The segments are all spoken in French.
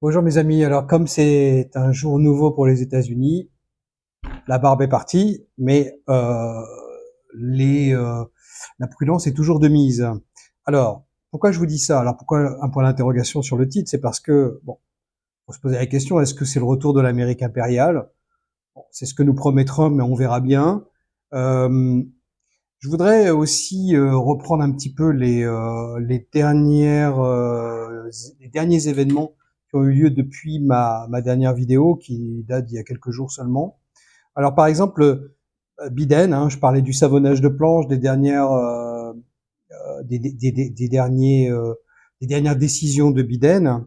Bonjour mes amis, alors comme c'est un jour nouveau pour les États-Unis, la barbe est partie, mais les, la prudence est toujours de mise. Alors, pourquoi je vous dis ça? Alors pourquoi un point d'interrogation sur le titre? C'est parce que, bon, faut se poser la question, est-ce que c'est le retour de l'Amérique impériale? Bon, c'est ce que nous promet Trump, mais on verra bien. Euh, je voudrais aussi reprendre un petit peu les derniers événements qui ont eu lieu depuis ma dernière vidéo, qui date d'il y a quelques jours seulement. Alors par exemple, Biden, hein, je parlais du savonnage de planche, des derniers, des dernières décisions de Biden,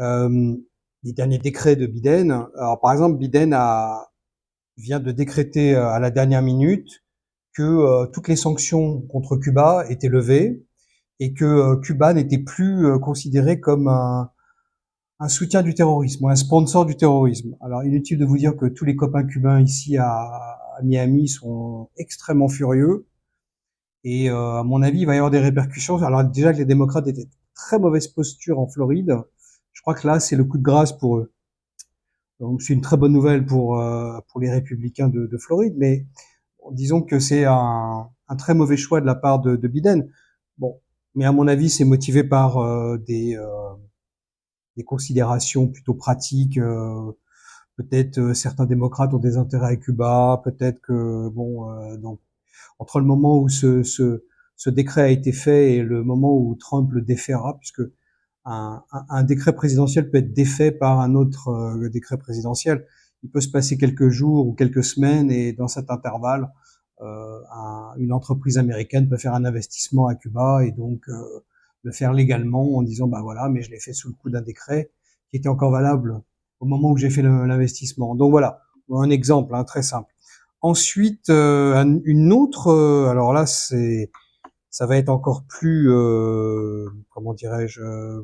euh, des derniers décrets de Biden. Alors par exemple, vient de décréter à la dernière minute que toutes les sanctions contre Cuba étaient levées et que Cuba n'était plus considéré comme un soutien du terrorisme ou un sponsor du terrorisme. Alors inutile de vous dire que tous les copains cubains ici à Miami sont extrêmement furieux et à mon avis il va y avoir des répercussions. Alors déjà que les démocrates étaient en très mauvaise posture en Floride, je crois que là c'est le coup de grâce pour eux. Donc c'est une très bonne nouvelle pour les républicains de Floride, mais disons que c'est un très mauvais choix de la part de Biden. Bon, mais à mon avis, c'est motivé par des considérations plutôt pratiques. Peut-être certains démocrates ont des intérêts à Cuba. Peut-être que bon, donc entre le moment où ce décret a été fait et le moment où Trump le déférera, puisque un décret présidentiel peut être défait par un autre décret présidentiel. Il peut se passer quelques jours ou quelques semaines et dans cet intervalle, une entreprise américaine peut faire un investissement à Cuba et donc le faire légalement en disant bah voilà, mais je l'ai fait sous le coup d'un décret qui était encore valable au moment où j'ai fait l'investissement. Donc voilà, un exemple hein, très simple. Ensuite, une autre, alors là ça va être encore plus, comment dirais-je,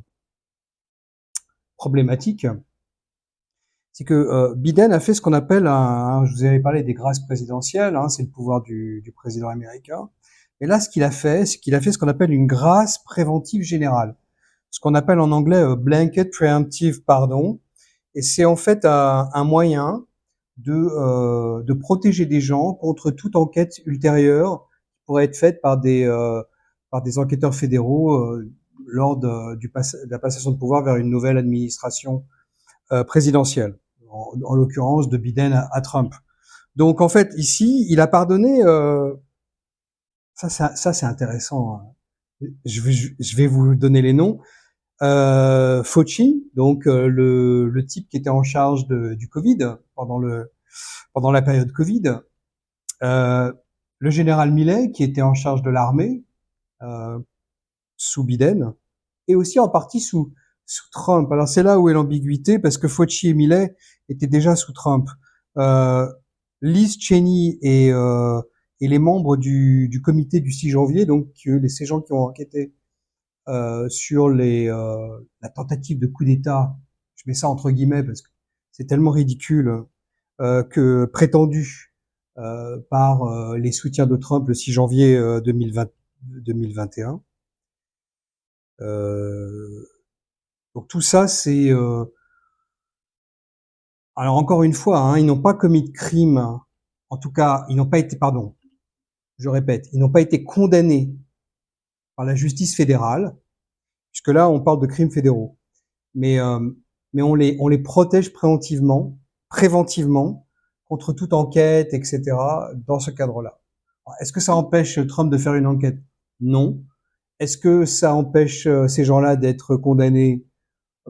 problématique, c'est que Biden a fait ce qu'on appelle je vous avais parlé des grâces présidentielles, hein, c'est le pouvoir du président américain. Et là, ce qu'il a fait, c'est qu'il a fait ce qu'on appelle une grâce préventive générale, ce qu'on appelle en anglais blanket preemptive pardon. Et c'est en fait un moyen de protéger des gens contre toute enquête ultérieure qui pourrait être faite par des enquêteurs fédéraux lors de la passation de pouvoir vers une nouvelle administration présidentielle, en l'occurrence de Biden à Trump. Donc en fait ici, il a pardonné. Ça c'est intéressant. Hein. Je vais vous donner les noms. Fauci, donc le type qui était en charge du Covid pendant la période Covid, euh, le général Milley qui était en charge de l'armée euh, sous Biden et aussi en partie sous Trump. Alors c'est là où est l'ambiguïté parce que Fauci et Milley étaient déjà sous Trump. Euh, Liz Cheney et les membres du comité du 6 janvier, donc ces gens qui ont enquêté sur la tentative de coup d'État, je mets ça entre guillemets parce que c'est tellement ridicule, que prétendu par les soutiens de Trump le 6 janvier 2021. Euh, donc tout ça, c'est alors encore une fois, hein, ils n'ont pas commis de crime. En tout cas, ils n'ont pas été, pardon, je répète, ils n'ont pas été condamnés par la justice fédérale, puisque là, on parle de crimes fédéraux. Mais on les protège préventivement contre toute enquête, etc. Dans ce cadre-là. Est-ce que ça empêche Trump de faire une enquête? Non. Est-ce que ça empêche ces gens-là d'être condamnés?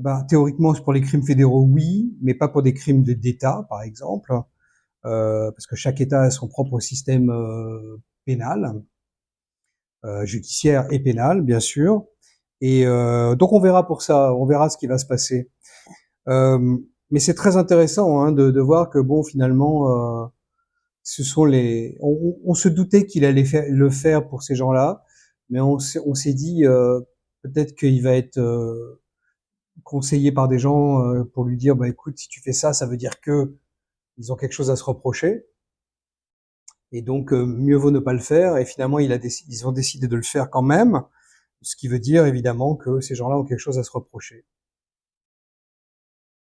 Ben, théoriquement, pour les crimes fédéraux, oui, mais pas pour des crimes d'État, par exemple, parce que chaque État a son propre système pénal, judiciaire et pénal, bien sûr. Et donc on verra pour ça, on verra ce qui va se passer. Mais c'est très intéressant hein, de voir que bon, finalement, ce sont on se doutait qu'il allait le faire pour ces gens-là, mais on s'est dit peut-être qu'il va être conseillé par des gens pour lui dire bah écoute si tu fais ça ça veut dire que ils ont quelque chose à se reprocher et donc mieux vaut ne pas le faire et finalement ils ont décidé de le faire quand même ce qui veut dire évidemment que ces gens-là ont quelque chose à se reprocher.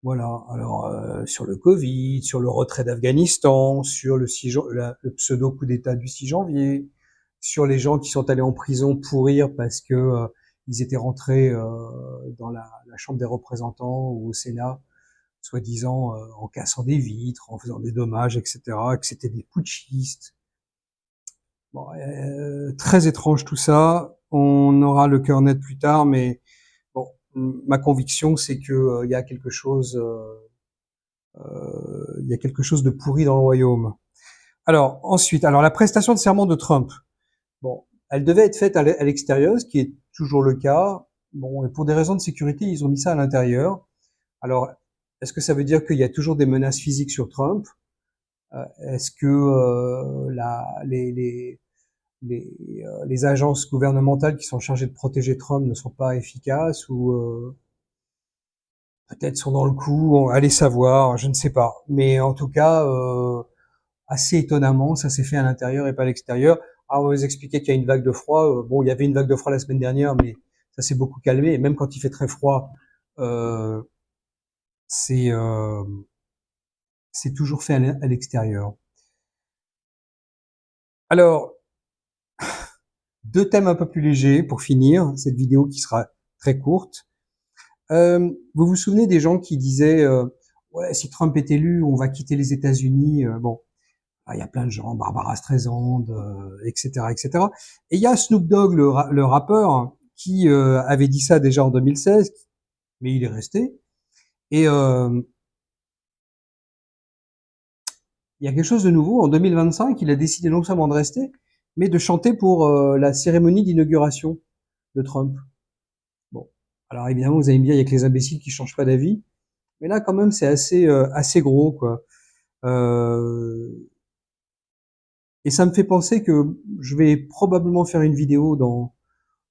Voilà. Alors sur le Covid, sur le retrait d'Afghanistan, sur le pseudo coup d'État du 6 janvier, sur les gens qui sont allés en prison pour rire parce que ils étaient rentrés dans la Chambre des représentants ou au Sénat, soi-disant en cassant des vitres, en faisant des dommages, etc., que c'était des putschistes. Bon, très étrange tout ça. On aura le cœur net plus tard, mais bon, ma conviction, c'est que il y a quelque chose, il y a quelque chose de pourri dans le royaume. Alors ensuite, alors la prestation de serment de Trump. Bon, elle devait être faite à l'extérieur, ce qui est toujours le cas. Bon, et pour des raisons de sécurité, ils ont mis ça à l'intérieur. Alors, est-ce que ça veut dire qu'il y a toujours des menaces physiques sur Trump? Est-ce que les agences gouvernementales qui sont chargées de protéger Trump ne sont pas efficaces ou peut-être sont dans le coup? Allez savoir, je ne sais pas. Mais en tout cas, assez étonnamment, ça s'est fait à l'intérieur et pas à l'extérieur. Ah, on va vous expliquer qu'il y a une vague de froid. Bon, il y avait une vague de froid la semaine dernière, mais ça s'est beaucoup calmé. Et même quand il fait très froid, euh, c'est euh, c'est toujours fait à l'extérieur. Alors, deux thèmes un peu plus légers pour finir cette vidéo qui sera très courte. Vous vous souvenez des gens qui disaient ouais, si Trump est élu, on va quitter les États-Unis. Bon, il y a plein de gens, Barbara Streisand, etc., etc. Et cetera. Et il y a Snoop Dogg, le rappeur, qui avait dit ça déjà en 2016, mais il est resté. Et il y a quelque chose de nouveau. En 2025, il a décidé non seulement de rester, mais de chanter pour la cérémonie d'inauguration de Trump. Bon, alors évidemment, vous allez me dire, il y a que les imbéciles qui changent pas d'avis, mais là, quand même, c'est assez gros, quoi. Euh, et ça me fait penser que je vais probablement faire une vidéo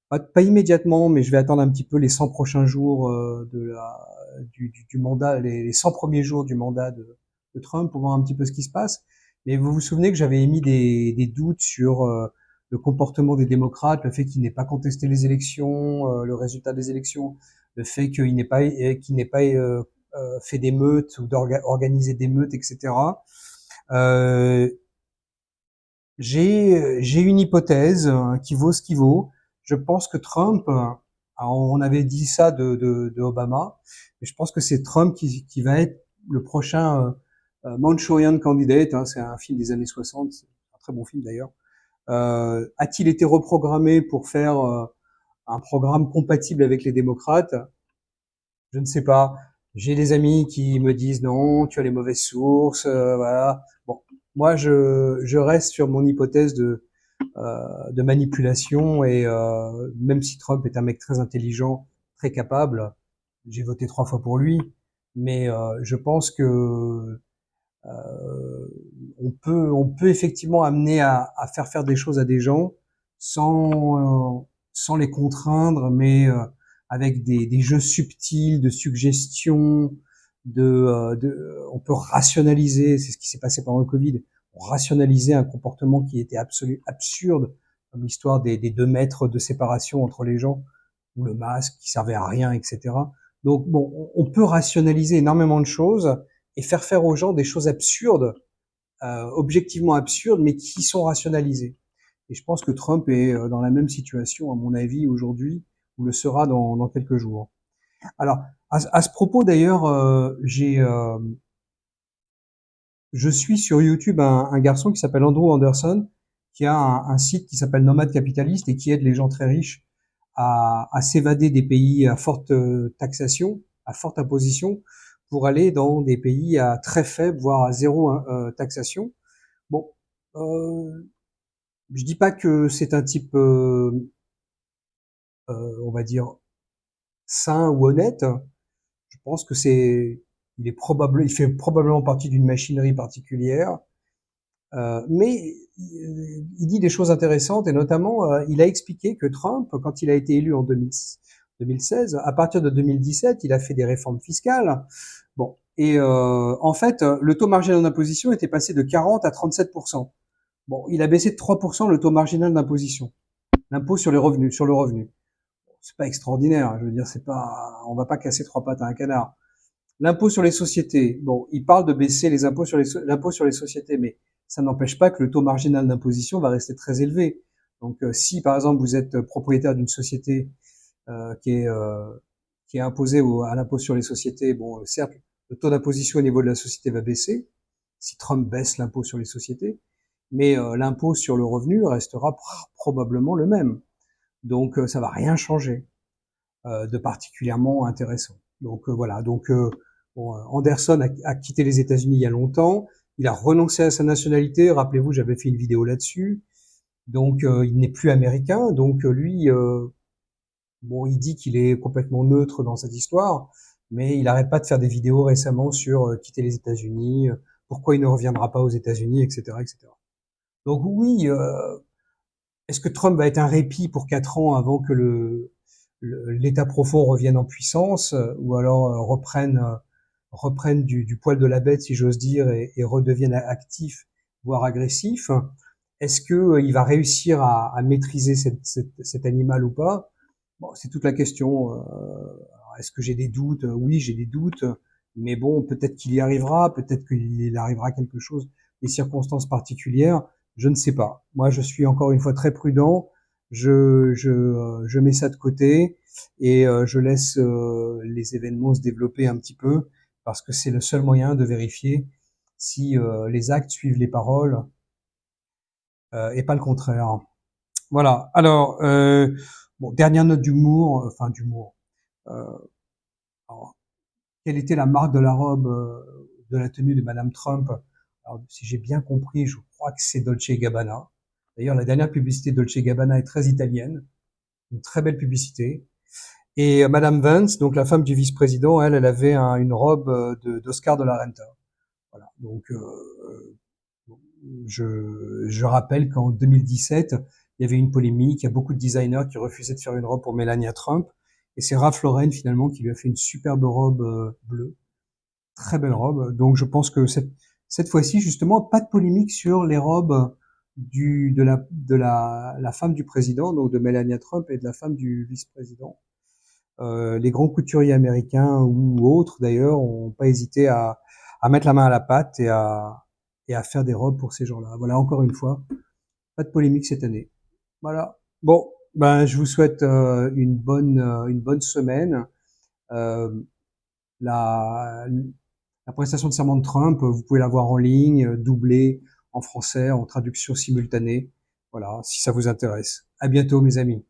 pas immédiatement, mais je vais attendre un petit peu les 100 prochains jours du mandat, les 100 premiers jours du mandat de Trump pour voir un petit peu ce qui se passe. Mais vous vous souvenez que j'avais émis des doutes sur le comportement des démocrates, le fait qu'ils n'aient pas contesté les élections, le résultat des élections, le fait qu'ils n'aient pas fait d'émeutes ou d'organiser des meutes, etc. Euh, j'ai une hypothèse qui vaut ce qui vaut. Je pense que Trump, alors on avait dit ça de Obama, mais je pense que c'est Trump qui va être le prochain Manchurian Candidate. Hein, c'est un film des années 60, c'est un très bon film d'ailleurs. A-t-il été reprogrammé pour faire un programme compatible avec les démocrates? Je ne sais pas. J'ai des amis qui me disent non, tu as les mauvaises sources, voilà. Bon, moi je reste sur mon hypothèse de manipulation et même si Trump est un mec très intelligent, très capable, j'ai voté 3 fois pour lui, mais je pense que on peut effectivement amener à faire des choses à des gens sans les contraindre, mais avec des jeux subtils de suggestions, on peut rationaliser, c'est ce qui s'est passé pendant le Covid, rationaliser un comportement qui était absurde, comme l'histoire des 2 mètres de séparation entre les gens, ou le masque qui servait à rien, etc. Donc bon, on peut rationaliser énormément de choses et faire aux gens des choses absurdes, objectivement absurdes, mais qui sont rationalisées. Et je pense que Trump est dans la même situation, à mon avis, aujourd'hui, ou le sera dans quelques jours. Alors, à ce propos, d'ailleurs, je suis sur YouTube un garçon qui s'appelle Andrew Anderson, qui a un site qui s'appelle Nomade Capitaliste et qui aide les gens très riches à s'évader des pays à forte taxation, à forte imposition, pour aller dans des pays à très faible, voire à zéro taxation. Bon, je dis pas que c'est un type, on va dire, sain ou honnête. Je pense que il fait probablement partie d'une machinerie particulière. Mais il dit des choses intéressantes et notamment, il a expliqué que Trump, quand il a été élu en 2016, à partir de 2017, il a fait des réformes fiscales. Bon, et en fait, le taux marginal d'imposition était passé de 40 à 37%. Bon, il a baissé de 3% le taux marginal d'imposition, l'impôt sur les revenus, sur le revenu. C'est pas extraordinaire, je veux dire, on va pas casser 3 pattes à un canard. L'impôt sur les sociétés. Bon, il parle de baisser les impôts sur l'impôt sur les sociétés, mais ça n'empêche pas que le taux marginal d'imposition va rester très élevé. Donc, si par exemple vous êtes propriétaire d'une société euh, qui est euh, qui est imposée à l'impôt sur les sociétés, bon, certes, le taux d'imposition au niveau de la société va baisser si Trump baisse l'impôt sur les sociétés, mais l'impôt sur le revenu restera probablement le même. Donc, ça va rien changer de particulièrement intéressant. Donc voilà. Donc bon, Anderson a quitté les États-Unis il y a longtemps. Il a renoncé à sa nationalité. Rappelez-vous, j'avais fait une vidéo là-dessus. Donc il n'est plus américain. Donc lui, bon, il dit qu'il est complètement neutre dans cette histoire, mais il n'arrête pas de faire des vidéos récemment sur quitter les États-Unis, pourquoi il ne reviendra pas aux États-Unis, etc., etc. Donc oui, est-ce que Trump va être un répit pour 4 ans avant que l'État profond revienne en puissance, ou alors reprenne du poil de la bête, si j'ose dire, et redevienne actif, voire agressif? Est-ce que il va réussir à maîtriser cet animal ou pas? Bon, c'est toute la question. Est-ce que j'ai des doutes? Oui, j'ai des doutes, mais bon, peut-être qu'il y arrivera, peut-être qu'il arrivera quelque chose, des circonstances particulières. Je ne sais pas. Moi, je suis encore une fois très prudent. Je mets ça de côté et je laisse les événements se développer un petit peu parce que c'est le seul moyen de vérifier si les actes suivent les paroles et pas le contraire. Voilà. Alors, bon, dernière note d'humour, enfin d'humour. Euh, alors, quelle était la marque de la robe de la tenue de Madame Trump? Alors, si j'ai bien compris, je crois que c'est Dolce Gabbana. D'ailleurs, la dernière publicité de Dolce Gabbana est très italienne, une très belle publicité. Et Madame Vance, donc la femme du vice-président, elle avait une robe d'Oscar de la Renta. Voilà. Donc, je rappelle qu'en 2017, il y avait une polémique. Il y a beaucoup de designers qui refusaient de faire une robe pour Melania Trump. Et c'est Ralph Lauren, finalement, qui lui a fait une superbe robe bleue. Très belle robe. Donc, je pense que cette fois-ci, justement, pas de polémique sur les robes la femme du président, donc de Melania Trump et de la femme du vice-président. Les grands couturiers américains ou autres d'ailleurs ont pas hésité à mettre la main à la pâte et à faire des robes pour ces gens-là. Voilà, encore une fois, pas de polémique cette année. Voilà. Bon, ben je vous souhaite une bonne semaine. Euh, la, la prestation de serment de Trump, vous pouvez la voir en ligne, doublée en français, en traduction simultanée. Voilà, si ça vous intéresse. À bientôt, mes amis.